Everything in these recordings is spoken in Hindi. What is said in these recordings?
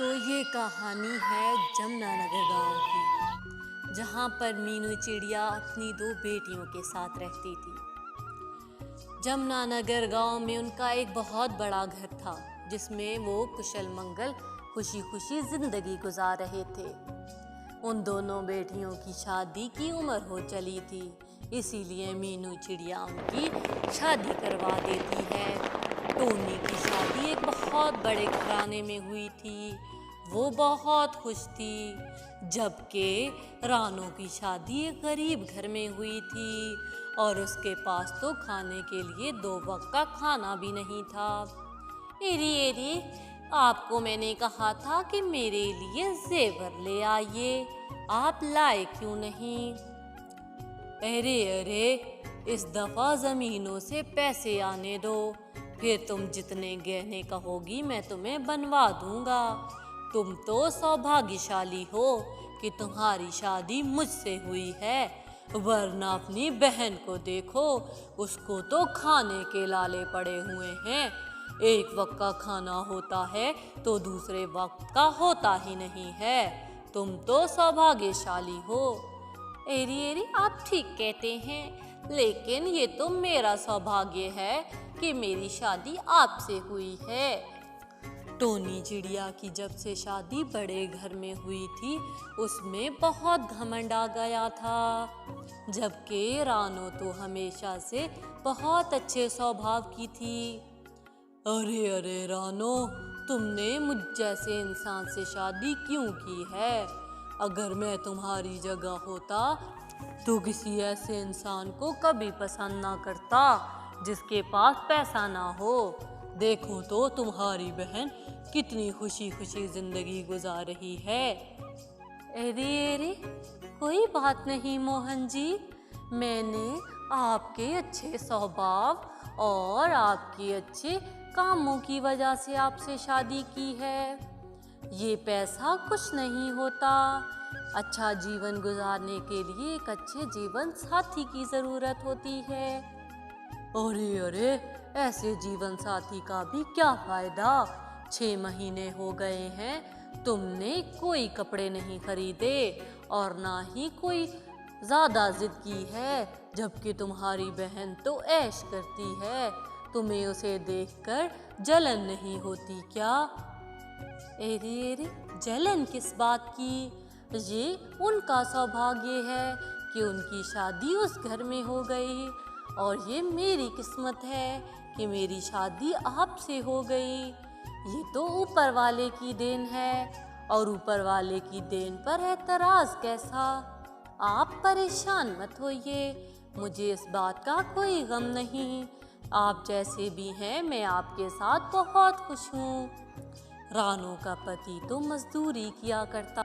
तो ये कहानी है जमुनानगर गांव की, जहाँ पर मीनू चिड़िया अपनी दो बेटियों के साथ रहती थी। जमुनानगर गांव में उनका एक बहुत बड़ा घर था, जिसमें वो कुशल मंगल खुशी खुशी जिंदगी गुजार रहे थे। उन दोनों बेटियों की शादी की उम्र हो चली थी, इसीलिए मीनू चिड़िया उनकी शादी करवा देती है। टोनी की शादी एक बहुत बड़े घराने में हुई थी। वो बहुत खुश थी, जबकि रानो की शादी एक गरीब घर में हुई थी और उसके पास तो खाने के लिए 2 वक्त का खाना भी नहीं था। एरी एरी, आपको मैंने कहा था कि मेरे लिए जेवर ले आइए, आप लाए क्यों नहीं? अरे अरे, इस दफा जमीनों से पैसे आने दो, फिर तुम जितने गहने कहोगी मैं तुम्हें बनवा दूंगा। तुम तो सौभाग्यशाली हो कि तुम्हारी शादी मुझसे हुई है, वरना अपनी बहन को देखो, उसको तो खाने के लाले पड़े हुए हैं। एक वक्त का खाना होता है तो दूसरे वक्त का होता ही नहीं है। तुम तो सौभाग्यशाली हो। एरी एरी, आप ठीक कहते हैं, लेकिन ये तो मेरा सौभाग्य है कि मेरी शादी आपसे हुई है। टोनी चिड़िया की जब से शादी बड़े घर में हुई थी, उसमें बहुत घमंड आ गया था, जबकि रानो तो हमेशा से बहुत अच्छे स्वभाव की थी। अरे अरे रानो, तुमने मुझ जैसे इंसान से शादी क्यों की है? अगर मैं तुम्हारी जगह होता तो किसी ऐसे इंसान को कभी पसंद ना करता जिसके पास पैसा ना हो। देखो तो तुम्हारी बहन कितनी खुशी खुशी जिंदगी गुजार रही है। अरे अरे, कोई बात नहीं मोहन जी, मैंने आपके अच्छे स्वभाव और आपके अच्छे कामों की वजह से आपसे शादी की है। ये पैसा कुछ नहीं होता। अच्छा जीवन गुजारने के लिए एक अच्छे जीवन साथी की जरूरत होती है। अरे अरे, ऐसे जीवन साथी का भी क्या फायदा? 6 महीने हो गए हैं, तुमने कोई कपड़े नहीं खरीदे और ना ही कोई ज्यादा जिद की है, जबकि तुम्हारी बहन तो ऐश करती है। तुम्हें उसे देखकर जलन नहीं होती क्या? एरी एरी, जलन किस बात की? ये उनका सौभाग्य है कि उनकी शादी उस घर में हो गई, और ये मेरी किस्मत है कि मेरी शादी आपसे हो गई। ये तो ऊपर वाले की देन है, और ऊपर वाले की देन पर एतराज कैसा? आप परेशान मत होइए, मुझे इस बात का कोई गम नहीं। आप जैसे भी हैं, मैं आपके साथ बहुत खुश हूँ। रानो का पति तो मजदूरी किया करता।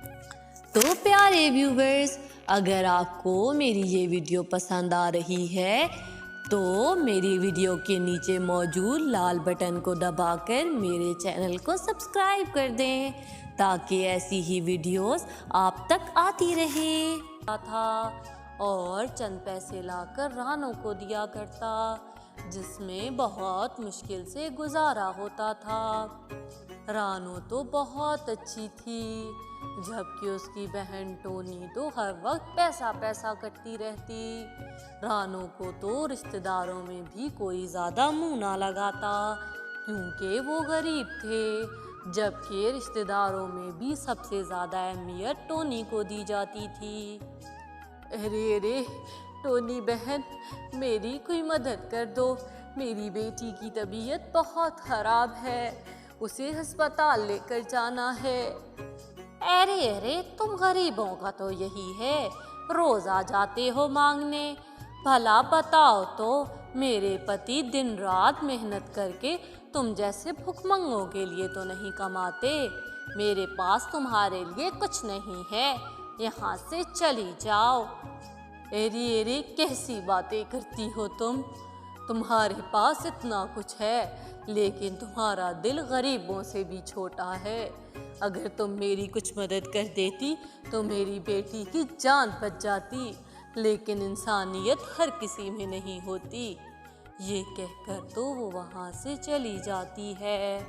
तो प्यारे व्यूवर्स, अगर आपको मेरी ये वीडियो पसंद आ रही है तो मेरी वीडियो के नीचे मौजूद लाल बटन को दबाकर मेरे चैनल को सब्सक्राइब कर दें, ताकि ऐसी ही वीडियोस आप तक आती रहे था। और चंद पैसे लाकर रानो को दिया करता, जिसमें बहुत मुश्किल से गुजारा होता था। रानो तो बहुत अच्छी थी, जबकि उसकी बहन टोनी तो हर वक्त पैसा पैसा करती रहती। रानो को तो रिश्तेदारों में भी कोई ज़्यादा मुंह ना लगाता, क्योंकि वो गरीब थे, जबकि रिश्तेदारों में भी सबसे ज़्यादा अहमियत टोनी को दी जाती थी। अरे अरे, टोनी बहन, मेरी कोई मदद कर दो, मेरी बेटी की तबीयत बहुत ख़राब है, उसे अस्पताल लेकर जाना है। अरे अरे, तुम गरीबों का तो यही है, रोज आ जाते हो मांगने। भला बताओ तो, मेरे पति दिन रात मेहनत करके तुम जैसे भुखमंगों के लिए तो नहीं कमाते। मेरे पास तुम्हारे लिए कुछ नहीं है, यहाँ से चली जाओ। एरी एरी, कैसी बातें करती हो तुम? तुम्हारे पास इतना कुछ है, लेकिन तुम्हारा दिल गरीबों से भी छोटा है। अगर तुम मेरी कुछ मदद कर देती तो मेरी बेटी की जान बच जाती, लेकिन इंसानियत हर किसी में नहीं होती। ये कहकर तो वो वहाँ से चली जाती है।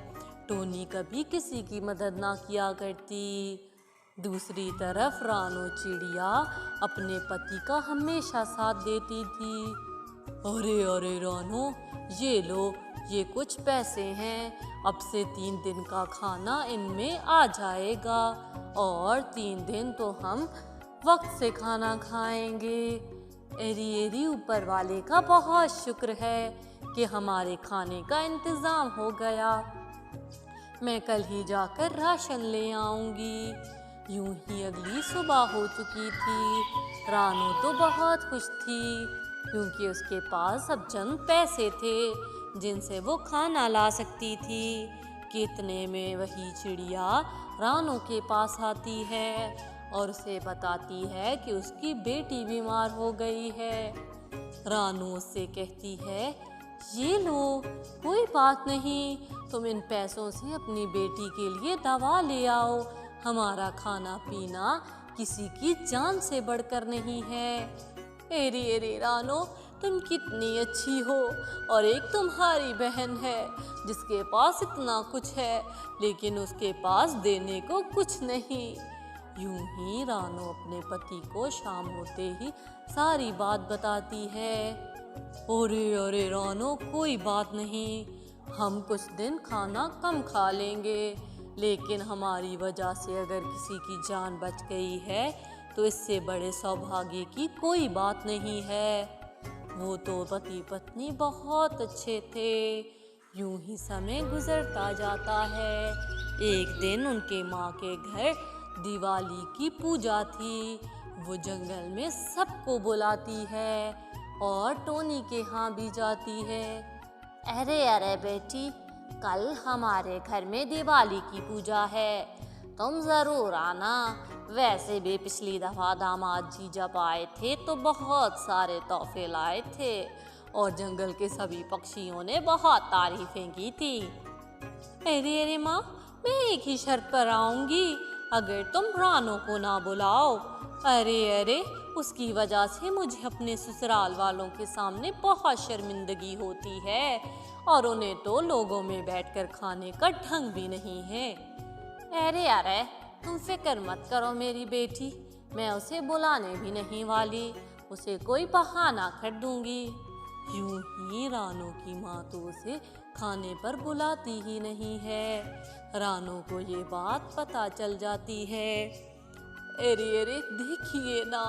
टोनी कभी किसी की मदद ना किया करती। दूसरी तरफ रानो चिड़िया अपने पति का हमेशा साथ देती थी। अरे अरे रानो, ये लो, ये कुछ पैसे हैं। अब से 3 दिन का खाना इनमें आ जाएगा और 3 दिन तो हम वक्त से खाना खाएंगे। एरी एरी, ऊपर वाले का बहुत शुक्र है कि हमारे खाने का इंतज़ाम हो गया। मैं कल ही जाकर राशन ले आऊंगी। यूं ही अगली सुबह हो चुकी थी। रानो तो बहुत खुश थी क्योंकि उसके पास अब चंद पैसे थे जिनसे वो खाना ला सकती थी कि इतने में वही चिड़िया रानो के पास आती है और उसे बताती है कि उसकी बेटी बीमार हो गई है। रानो उससे कहती है, ये लो, कोई बात नहीं, तुम इन पैसों से अपनी बेटी के लिए दवा ले आओ। हमारा खाना पीना किसी की जान से बढ़कर नहीं है। एरी एरी रानो, तुम कितनी अच्छी हो, और एक तुम्हारी बहन है जिसके पास इतना कुछ है लेकिन उसके पास देने को कुछ नहीं। यूं ही रानो अपने पति को शाम होते ही सारी बात बताती है। अरे अरे रानो, कोई बात नहीं, हम कुछ दिन खाना कम खा लेंगे, लेकिन हमारी वजह से अगर किसी की जान बच गई है तो इससे बड़े सौभाग्य की कोई बात नहीं है। वो तो पति पत्नी बहुत अच्छे थे। यूं ही समय गुजरता जाता है। एक दिन उनके माँ के घर दिवाली की पूजा थी। वो जंगल में सबको बुलाती है और टोनी के यहाँ भी जाती है। अरे अरे बेटी, कल हमारे घर में दिवाली की पूजा है, तुम ज़रूर आना। वैसे भी पिछली दफ़ा दामाद जी जब आए थे तो बहुत सारे तोहफे लाए थे और जंगल के सभी पक्षियों ने बहुत तारीफें की थी। अरे अरे माँ, मैं एक ही शर्त पर आऊँगी, अगर तुम रानो को ना बुलाओ। अरे अरे, उसकी वजह से मुझे अपने ससुराल वालों के सामने बहुत शर्मिंदगी होती है और उन्हें तो लोगों में बैठकर खाने का ढंग भी नहीं है। अरे अरे, तुम फिक्र मत करो मेरी बेटी, मैं उसे बुलाने भी नहीं वाली, उसे कोई बहाना कर दूंगी। यूं ही रानो की माँ तो उसे खाने पर बुलाती ही नहीं है। रानो को ये बात पता चल जाती है। अरे अरे, देखिए ना,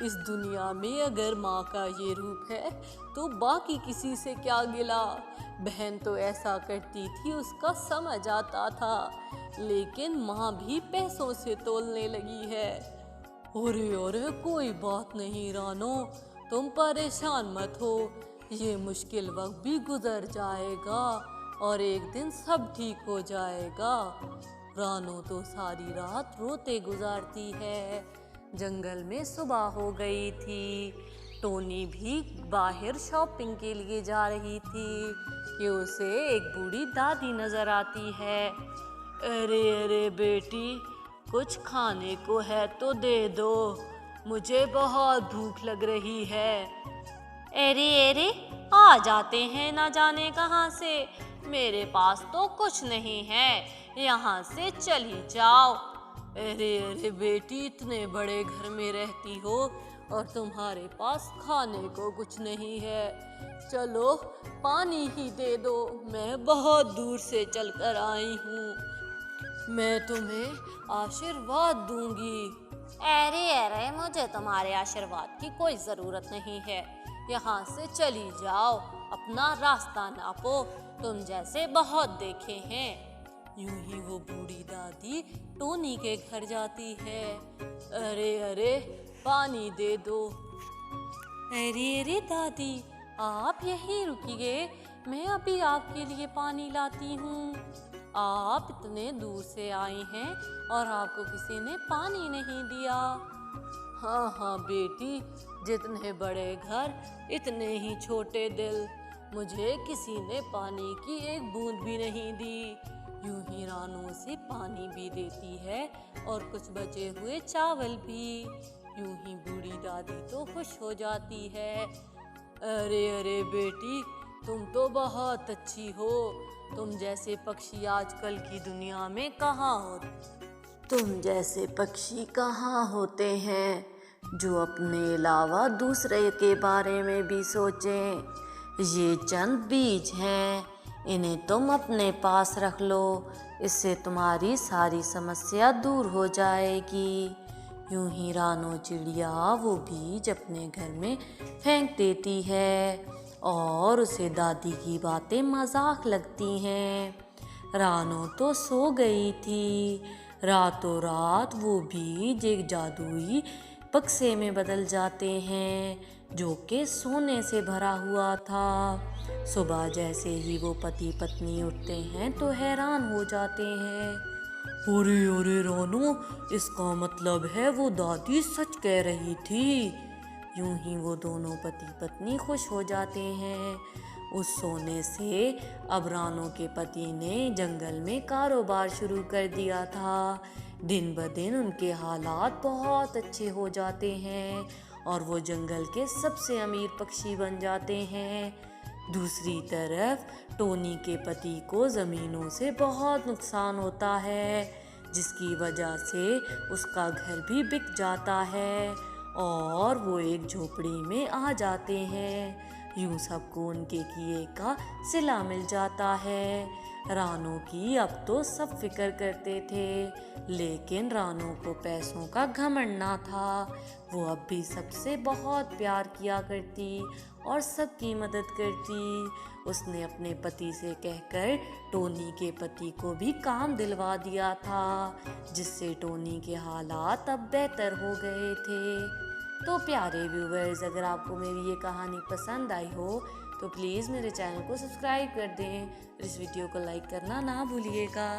इस दुनिया में अगर माँ का ये रूप है तो बाकी किसी से क्या गिला। बहन तो ऐसा करती थी उसका समझ आता था, लेकिन माँ भी पैसों से तोलने लगी है। अरे अरे, कोई बात नहीं रानो, तुम परेशान मत हो, ये मुश्किल वक्त भी गुजर जाएगा और एक दिन सब ठीक हो जाएगा। रानो तो सारी रात रोते गुजारती है। जंगल में सुबह हो गई थी। टोनी भी बाहर शॉपिंग के लिए जा रही थी कि उसे एक बूढ़ी दादी नजर आती है। अरे अरे बेटी, कुछ खाने को है तो दे दो, मुझे बहुत भूख लग रही है। अरे अरे, आ जाते हैं ना जाने कहाँ से, मेरे पास तो कुछ नहीं है, यहाँ से चली जाओ। अरे अरे बेटी, इतने बड़े घर में रहती हो और तुम्हारे पास खाने को कुछ नहीं है, चलो पानी ही दे दो, मैं बहुत दूर से चलकर आई हूँ, मैं तुम्हें आशीर्वाद दूंगी। अरे अरे, मुझे तुम्हारे आशीर्वाद की कोई ज़रूरत नहीं है, यहाँ से चली जाओ, अपना रास्ता नापो, तुम जैसे बहुत देखे हैं। यूं ही वो बूढ़ी दादी टोनी के घर जाती है। अरे अरे, पानी दे दो। अरे अरे दादी, आप यहीं रुकिए, मैं अभी आपके लिए पानी लाती हूँ। आप इतने दूर से आई हैं और आपको किसी ने पानी नहीं दिया। हाँ हाँ बेटी, जितने बड़े घर इतने ही छोटे दिल, मुझे किसी ने पानी की एक बूंद भी नहीं दी। यूं ही रानो से पानी भी देती है और कुछ बचे हुए चावल भी। यूं ही बूढ़ी दादी तो खुश हो जाती है। अरे अरे बेटी, तुम तो बहुत अच्छी हो, तुम जैसे पक्षी आजकल की दुनिया में कहाँ होते? तुम जैसे पक्षी कहाँ होते हैं जो अपने अलावा दूसरे के बारे में भी सोचें। ये चंद बीज हैं, इन्हें तुम अपने पास रख लो, इससे तुम्हारी सारी समस्या दूर हो जाएगी। यूं ही रानो चिड़िया वो बीज अपने घर में फेंक देती है और उसे दादी की बातें मजाक लगती हैं। रानो तो सो गई थी। रातों रात वो बीज एक जादुई बक्से में बदल जाते हैं जो कि सोने से भरा हुआ था। सुबह जैसे ही वो पति पत्नी उठते हैं तो हैरान हो जाते हैं। अरे अरे रानो, इसका मतलब है वो दादी सच कह रही थी। यूं ही वो दोनों पति पत्नी खुश हो जाते हैं। उस सोने से अब रानो के पति ने जंगल में कारोबार शुरू कर दिया था। दिन ब दिन उनके हालात बहुत अच्छे हो जाते हैं और वो जंगल के सबसे अमीर पक्षी बन जाते हैं। दूसरी तरफ टोनी के पति को ज़मीनों से बहुत नुकसान होता है, जिसकी वजह से उसका घर भी बिक जाता है और वो एक झोपड़ी में आ जाते हैं। यूं सबको उनके किए का सिला मिल जाता है। रानो की अब तो सब फिक्र करते थे, लेकिन रानो को पैसों का घमंड ना था। वो अब भी सबसे बहुत प्यार किया करती और सबकी मदद करती। उसने अपने पति से कहकर टोनी के पति को भी काम दिलवा दिया था, जिससे टोनी के हालात अब बेहतर हो गए थे। तो प्यारे व्यूवर्स, अगर आपको मेरी ये कहानी पसंद आई हो तो प्लीज़ मेरे चैनल को सब्सक्राइब कर दें। इस वीडियो को लाइक करना ना भूलिएगा।